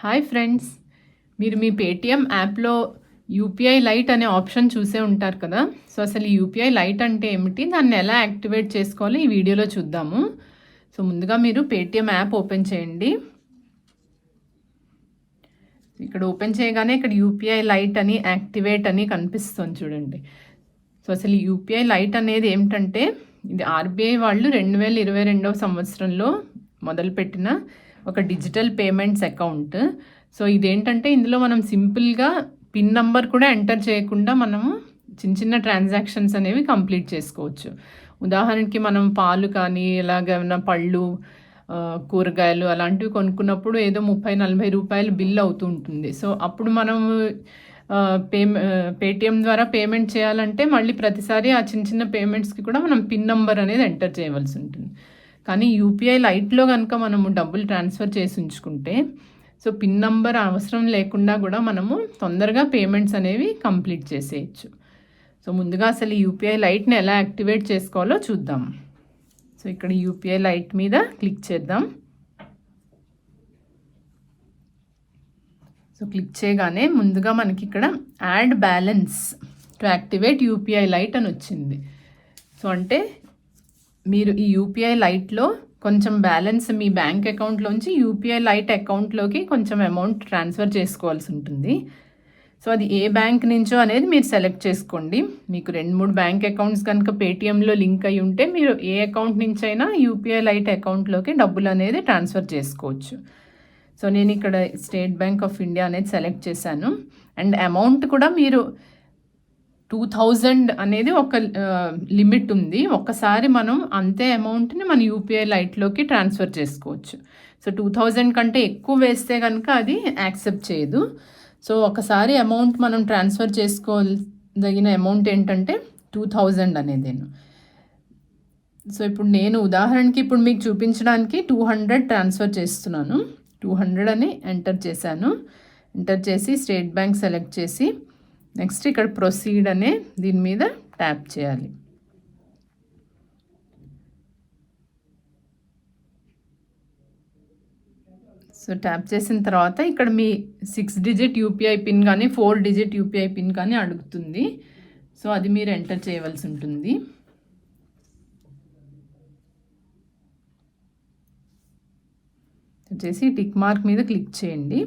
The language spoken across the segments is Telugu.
హాయ్ ఫ్రెండ్స్, మీరు మీ పేటిఎం యాప్లో యూపీఐ లైట్ అనే ఆప్షన్ చూసే ఉంటారు కదా. సో అసలు ఈ యూపీఐ లైట్ అంటే ఏమిటి, దాన్ని ఎలా యాక్టివేట్ చేసుకోవాలో ఈ వీడియోలో చూద్దాము. సో ముందుగా మీరు పేటిఎం యాప్ ఓపెన్ చేయండి. ఇక్కడ ఓపెన్ చేయగానే ఇక్కడ యూపీఐ లైట్ అని యాక్టివేట్ అని కనిపిస్తుంది చూడండి. సో అసలు ఈ యూపీఐ లైట్ అనేది ఏమిటంటే, ఇది ఆర్బీఐ వాళ్ళు 2022 సంవత్సరంలో మొదలుపెట్టిన ఒక డిజిటల్ పేమెంట్స్ అకౌంట్. సో ఇదేంటంటే, ఇందులో మనం సింపుల్గా పిన్ నంబర్ కూడా ఎంటర్ చేయకుండా మనము చిన్న చిన్న ట్రాన్సాక్షన్స్ అనేవి కంప్లీట్ చేసుకోవచ్చు. ఉదాహరణకి మనం పాలు కానీ ఎలాగైనా పళ్ళు, కూరగాయలు అలాంటివి కొనుక్కున్నప్పుడు ఏదో 30-40 రూపాయలు బిల్ అవుతూ ఉంటుంది. సో అప్పుడు మనం పేటిఎం ద్వారా పేమెంట్ చేయాలంటే మళ్ళీ ప్రతిసారి ఆ చిన్న చిన్న పేమెంట్స్కి కూడా మనం పిన్ నంబర్ అనేది ఎంటర్ చేయవలసి ఉంటుంది. కానీ యూపీఐ లైట్లో కనుక మనము డబ్బులు ట్రాన్స్ఫర్ చేసి ఉంచుకుంటే, సో పిన్ నంబర్ అవసరం లేకుండా కూడా మనము తొందరగా పేమెంట్స్ అనేవి కంప్లీట్ చేసేయచ్చు. సో ముందుగా అసలు ఈ యూపీఐ లైట్ని ఎలా యాక్టివేట్ చేసుకోవాలో చూద్దాం. సో ఇక్కడ యూపీఐ లైట్ మీద క్లిక్ చేద్దాం. సో క్లిక్ చేయగానే ముందుగా మనకి ఇక్కడ add balance to activate UPI light అని వచ్చింది. సో అంటే మీరు ఈ యూపీఐ లైట్లో కొంచెం బ్యాలెన్స్ మీ బ్యాంక్ అకౌంట్లోంచి యూపీఐ లైట్ అకౌంట్లోకి కొంచెం అమౌంట్ ట్రాన్స్ఫర్ చేసుకోవాల్సి ఉంటుంది. సో అది ఏ బ్యాంక్ నుంచో అనేది మీరు సెలెక్ట్ చేసుకోండి. మీకు 2-3 బ్యాంక్ అకౌంట్స్ కనుక పేటిఎంలో లింక్ అయి ఉంటే మీరు ఏ అకౌంట్ నుంచి అయినా యూపీఐ లైట్ అకౌంట్లోకి డబ్బులు అనేది ట్రాన్స్ఫర్ చేసుకోవచ్చు. సో నేను ఇక్కడ స్టేట్ బ్యాంక్ ఆఫ్ ఇండియా అనేది సెలెక్ట్ చేశాను. అండ్ అమౌంట్ కూడా మీరు 2000 అనేది ఒక లిమిట్ ఉంది. ఒక్కసారి మనం అంతే అమౌంట్ని మన యూపీఐ లైట్లోకి ట్రాన్స్ఫర్ చేసుకోవచ్చు. సో 2000 కంటే ఎక్కువ వేస్తే కనుక అది యాక్సెప్ట్ చేయదు. సో ఒకసారి అమౌంట్ మనం ట్రాన్స్ఫర్ చేసుకోదగిన అమౌంట్ ఏంటంటే 2000 అనేదేను. సో ఇప్పుడు నేను ఉదాహరణకి ఇప్పుడు మీకు చూపించడానికి 200 ట్రాన్స్ఫర్ చేస్తున్నాను. 200 అని ఎంటర్ చేశాను. ఎంటర్ చేసి స్టేట్ బ్యాంక్ సెలెక్ట్ చేసి నెక్స్ట్ ఇక్కడ ప్రొసీడ్ అనే దీని మీద ట్యాప్ చేయాలి. సో ట్యాప్ చేసిన తర్వాత ఇక్కడ మీ 6 డిజిట్ యూపీఐ పిన్ కానీ 4 డిజిట్ యూపీఐ పిన్ కానీ అడుగుతుంది. సో అది మీరు ఎంటర్ చేయవలసి ఉంటుంది. చేసి టిక్ మార్క్ మీద క్లిక్ చేయండి.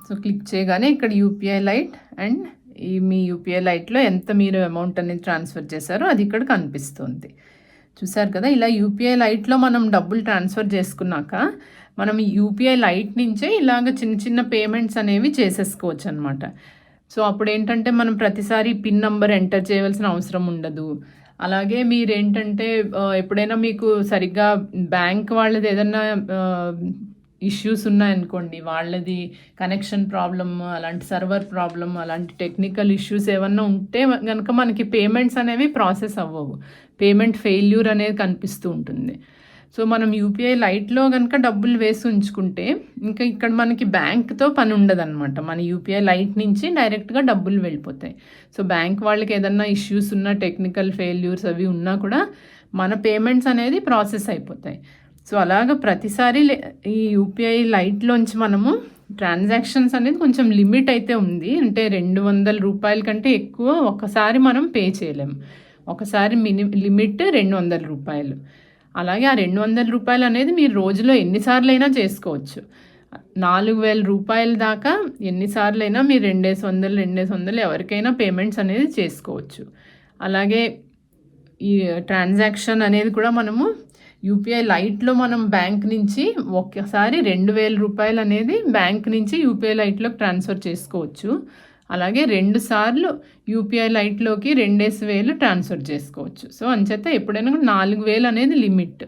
సో క్లిక్ చేయగానే ఇక్కడ UPI light and me UPI లైట్లో ఎంత మీరు అమౌంట్ అనేది ట్రాన్స్ఫర్ చేశారో అది ఇక్కడ కనిపిస్తుంది. చూసారు కదా, ఇలా యూపీఐ లైట్లో మనం డబ్బులు ట్రాన్స్ఫర్ చేసుకున్నాక మనం యూపీఐ లైట్ నుంచే ఇలాగ చిన్న చిన్న పేమెంట్స్ అనేవి చేసేసుకోవచ్చు అనమాట. సో అప్పుడు ఏంటంటే మనం ప్రతిసారి పిన్ నంబర్ ఎంటర్ చేయవలసిన అవసరం ఉండదు. అలాగే మీరేంటంటే ఎప్పుడైనా మీకు సరిగ్గా బ్యాంక్ వాళ్ళది ఏదన్నా ఇష్యూస్ ఉన్నాయనుకోండి, వాళ్ళది కనెక్షన్ ప్రాబ్లమ్, అలాంటి సర్వర్ ప్రాబ్లమ్, అలాంటి టెక్నికల్ ఇష్యూస్ ఏమన్నా ఉంటే కనుక మనకి పేమెంట్స్ అనేవి ప్రాసెస్ అవ్వవు. పేమెంట్ ఫెయిల్యూర్ అనేది కనిపిస్తూ ఉంటుంది. సో మనం యూపీఐ లైట్లో కనుక డబ్బులు వేసి ఉంచుకుంటే ఇంకా ఇక్కడ మనకి బ్యాంక్తో పని ఉండదన్నమాట. మన యూపీఐ లైట్ నుంచి డైరెక్ట్గా డబ్బులు వెళ్ళిపోతాయి. సో బ్యాంక్ వాళ్ళకి ఏదన్నా ఇష్యూస్ ఉన్నా, టెక్నికల్ ఫెయిల్యూర్స్ అవి ఉన్నా కూడా మన పేమెంట్స్ అనేది ప్రాసెస్ అయిపోతాయి. సో అలాగ ప్రతిసారి ఈ యూపీఐ లైట్లోంచి మనము ట్రాన్సాక్షన్స్ అనేది కొంచెం లిమిట్ అయితే ఉంది. అంటే 200 రూపాయల కంటే ఎక్కువ ఒకసారి మనం పే చేయలేము. ఒకసారి లిమిట్ 200 రూపాయలు. అలాగే ఆ 200 రూపాయలు అనేది మీరు రోజులో ఎన్నిసార్లు అయినా చేసుకోవచ్చు. 4000 రూపాయల దాకా ఎన్నిసార్లు అయినా మీరు 200 ఎవరికైనా పేమెంట్స్ అనేది చేసుకోవచ్చు. అలాగే ఈ ట్రాన్సాక్షన్ అనేది కూడా మనము యూపీఐ లైట్లో మనం బ్యాంక్ నుంచి ఒక్కసారి 2000 రూపాయలు అనేది బ్యాంక్ నుంచి యూపీఐ లైట్లోకి ట్రాన్స్ఫర్ చేసుకోవచ్చు. అలాగే 2 సార్లు యూపీఐ లైట్లోకి 2000 ట్రాన్స్ఫర్ చేసుకోవచ్చు. సో అంచేత ఎప్పుడైనా 4000 అనేది లిమిట్.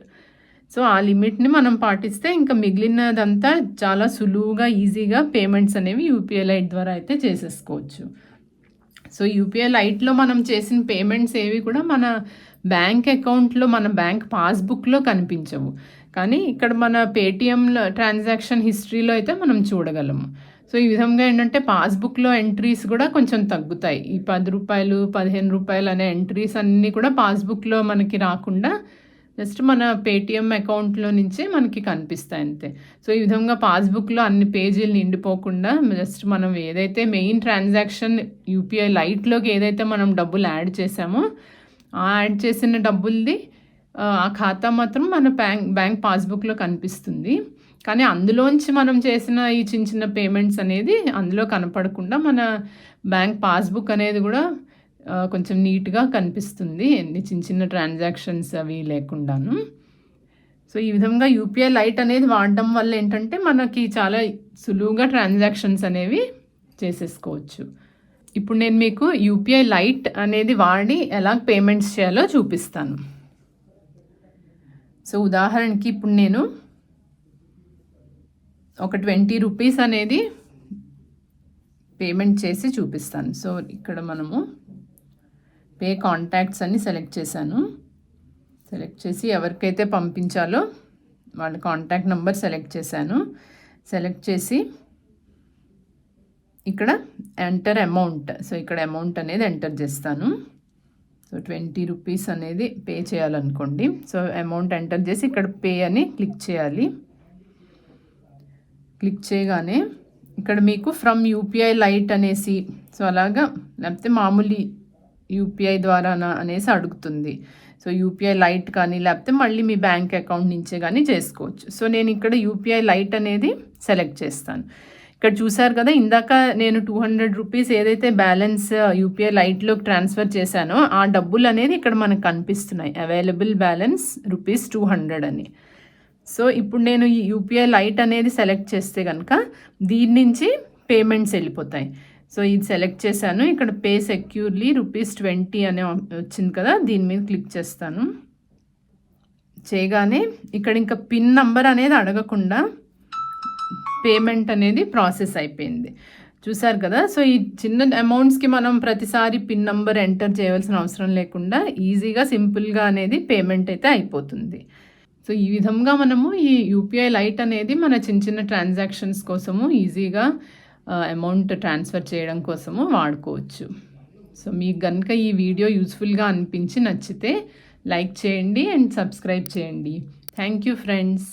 సో ఆ లిమిట్ని మనం పాటిస్తే ఇంకా మిగిలినదంతా చాలా సులువుగా, ఈజీగా పేమెంట్స్ అనేవి యూపీఐ లైట్ ద్వారా అయితే చేసేసుకోవచ్చు. సో యూపీఐ లైట్లో మనం చేసిన పేమెంట్స్ ఏవి కూడా మన బ్యాంక్ అకౌంట్లో, మన బ్యాంక్ పాస్బుక్లో కనిపించవు. కానీ ఇక్కడ మన పేటిఎంలో ట్రాన్సాక్షన్ హిస్టరీలో అయితే మనం చూడగలము. సో ఈ విధంగా ఏంటంటే పాస్బుక్లో ఎంట్రీస్ కూడా కొంచెం తగ్గుతాయి. ఈ 10 రూపాయలు, 15 రూపాయలు అనే ఎంట్రీస్ అన్నీ కూడా పాస్బుక్లో మనకి రాకుండా జస్ట్ మన పేటీఎం అకౌంట్లో నుంచే మనకి కనిపిస్తాయి అంతే. సో ఈ విధంగా పాస్బుక్లో అన్ని పేజీలు నిండిపోకుండా జస్ట్ మనం ఏదైతే మెయిన్ ట్రాన్సాక్షన్ యూపీఐ లైట్లోకి ఏదైతే మనం డబ్బులు యాడ్ చేసామో ఆ యాడ్ చేసిన డబ్బులది ఆ ఖాతా మాత్రం మన బ్యాంక్ పాస్బుక్లో కనిపిస్తుంది. కానీ అందులోంచి మనం చేసిన ఈ చిన్న చిన్న పేమెంట్స్ అనేది అందులో కనపడకుండా మన బ్యాంక్ పాస్బుక్ అనేది కూడా కొంచెం నీట్గా కనిపిస్తుంది, ఎన్ని చిన్న చిన్న ట్రాన్సాక్షన్స్ అవి లేకుండాను. సో ఈ విధంగా యూపీఐ లైట్ అనేది వాడడం వల్ల ఏంటంటే మనకి చాలా సులువుగా ట్రాన్సాక్షన్స్ అనేవి చేసేసుకోవచ్చు. ఇప్పుడు నేను మీకు యూపీఐ లైట్ అనేది వాడి ఎలా పేమెంట్స్ చేయాలో చూపిస్తాను. సో ఉదాహరణకి ఇప్పుడు నేను ఒక 20 రూపీస్ అనేది పేమెంట్ చేసి చూపిస్తాను. సో ఇక్కడ మనము పే కాంటాక్ట్స్ అని సెలెక్ట్ చేశాను. సెలెక్ట్ చేసి ఎవరికైతే పంపించాలో వాళ్ళ కాంటాక్ట్ నెంబర్ సెలెక్ట్ చేశాను. సెలెక్ట్ చేసి ఇక్కడ ఎంటర్ అమౌంట్, సో ఇక్కడ అమౌంట్ అనేది ఎంటర్ చేస్తాను. సో 20 రూపీస్ అనేది పే చేయాలనుకోండి. సో అమౌంట్ ఎంటర్ చేసి ఇక్కడ పే అని క్లిక్ చేయాలి. క్లిక్ చేయగానే ఇక్కడ మీకు ఫ్రమ్ యూపీఐ లైట్ అనేసి, సో అలాగా లేకపోతే మామూలు యూపీఐ ద్వారానా అనేసి అడుగుతుంది. సో యూపీఐ లైట్ కానీ లేకపోతే మళ్ళీ మీ బ్యాంక్ అకౌంట్ నుంచే కానీ చేసుకోవచ్చు. సో నేను ఇక్కడ యూపీఐ లైట్ అనేది సెలెక్ట్ చేస్తాను. ఇక్కడ చూసారు కదా, ఇందాక నేను 200 రూపీస్ ఏదైతే బ్యాలెన్స్ యూపీఐ లైట్లోకి ట్రాన్స్ఫర్ చేశానో ఆ డబ్బులు అనేది ఇక్కడ మనకు కనిపిస్తున్నాయి, అవైలబుల్ బ్యాలెన్స్ ₹200 అని. సో ఇప్పుడు నేను ఈ యూపీఐ లైట్ అనేది సెలెక్ట్ చేస్తే కనుక దీని నుంచి పేమెంట్స్ వెళ్ళిపోతాయి. సో ఇది సెలెక్ట్ చేశాను. ఇక్కడ పే సెక్యూర్లీ ₹20 అనే వచ్చింది కదా, దీని మీద క్లిక్ చేస్తాను. చేయగానే ఇక్కడ ఇంకా పిన్ నంబర్ అనేది అడగకుండా పేమెంట్ అనేది ప్రాసెస్ అయిపోయింది. చూసారు కదా. సో ఈ చిన్న అమౌంట్స్కి మనం ప్రతిసారి పిన్ నంబర్ ఎంటర్ చేయవలసిన అవసరం లేకుండా ఈజీగా సింపుల్గా అనేది పేమెంట్ అయితే అయిపోతుంది. సో ఈ విధంగా మనము ఈ యూపీఐ లైట్ అనేది మన చిన్న చిన్న ట్రాన్సాక్షన్స్ కోసము ఈజీగా అమౌంట్ ట్రాన్స్ఫర్ చేయడం కోసము వాడుకోవచ్చు. సో మీకు కనుక ఈ వీడియో యూస్ఫుల్గా అనిపించి నచ్చితే లైక్ చేయండి అండ్ సబ్స్క్రైబ్ చేయండి. Thank you friends.